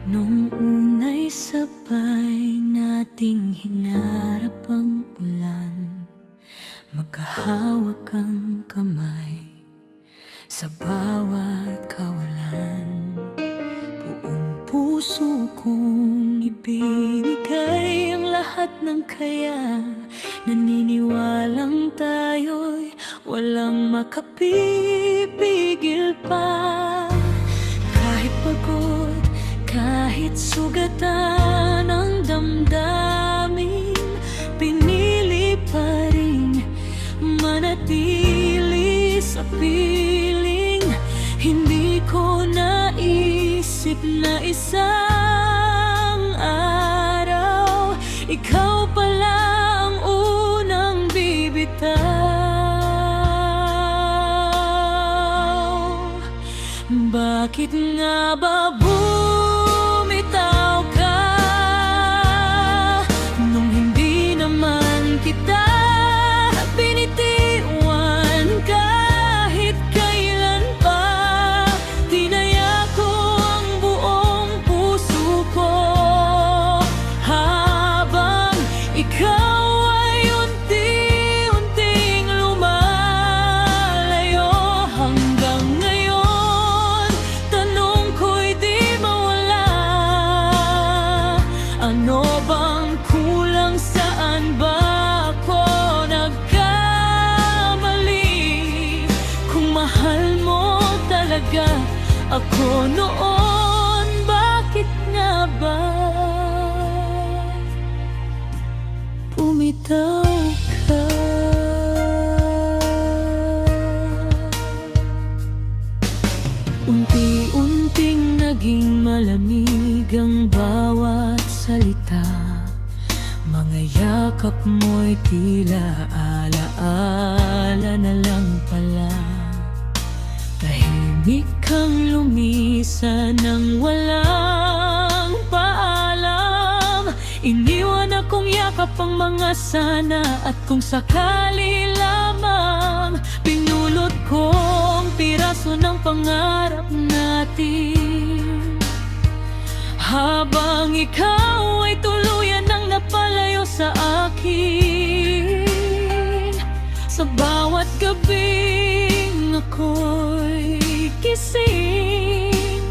Nung una'y sabay nating hinarap ang ulan, magkahawak ang kamay sa bawat kawalan. Buong puso kong ibinigay ang lahat ng kaya. Naniniwalang tayo'y walang makapipigil pa. Kahit pagod, kahit sugatan ang damdamin, pinili pa rin manatili sa piling. Hindi ko naisip na isang araw ikaw pala ang unang bibitaw. Bakit nga ba bumitaw ka nung hindi naman kita binitiwan? Kahit kailan pa tinaya ko ang buong puso ko, habang ikaw ay unti-unting lumalayo. Hanggang ngayon tanong ko'y di mawala, ano bang kulang, saan ba ako nagkamali? Kung mahal mo talaga ako noon, bakit nga ba bumitaw ka? Unti-unting naging malamig ang bawat salita. Mga yakap mo'y tila alaala na lang pala. Tahimik kang lumisan nang walang paalam. Iniwan akong yakap ang mga sana, at kung sakali lamang pinulot kong piraso ng pangarap natin. Habang ikaw ay tuluyan nang napalayo sa akin, sa bawat gabing ako'y gising,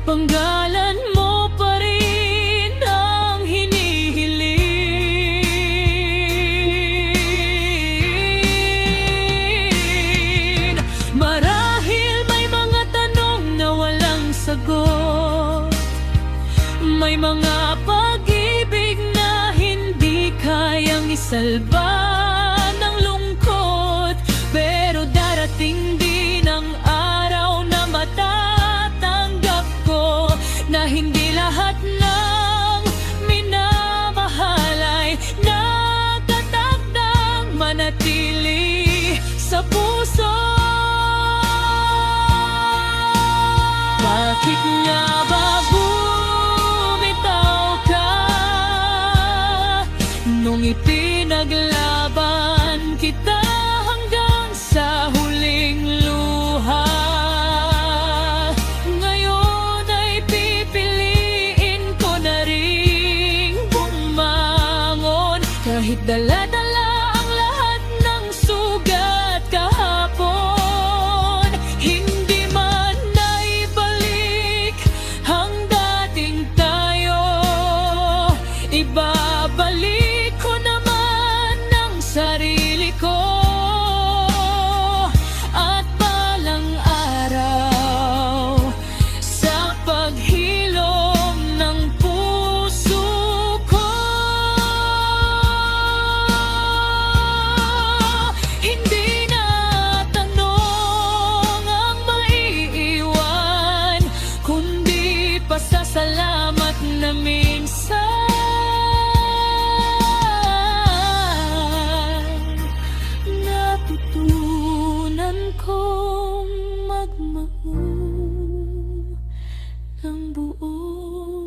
panggalan mo pa rin ang hinihiling. Marahil may mga tanong na walang sagot, may mga pag-ibig na hindi kayang isalba ng lungkot, pero darating din ang araw na matatanggap ko na hindi lahat ng minamahal ay nakatakdang manatili sa puso. Bakit nga ba bumitaw ka nung ipinaglaban kita hanggang sa huling luha? Ngayon ay pipiliin ko na ring bumangon, kahit dala-dala ang lahat ng sugat kahapon. Hindi man naibalik ang dating tayo, ibabalik ko naman ang sarili ko. At balang araw, sa paghilom ng puso ko, hindi na tanong ang maiiwan, kundi pasasalamat na minsan natutunan kong magmahal ng buo.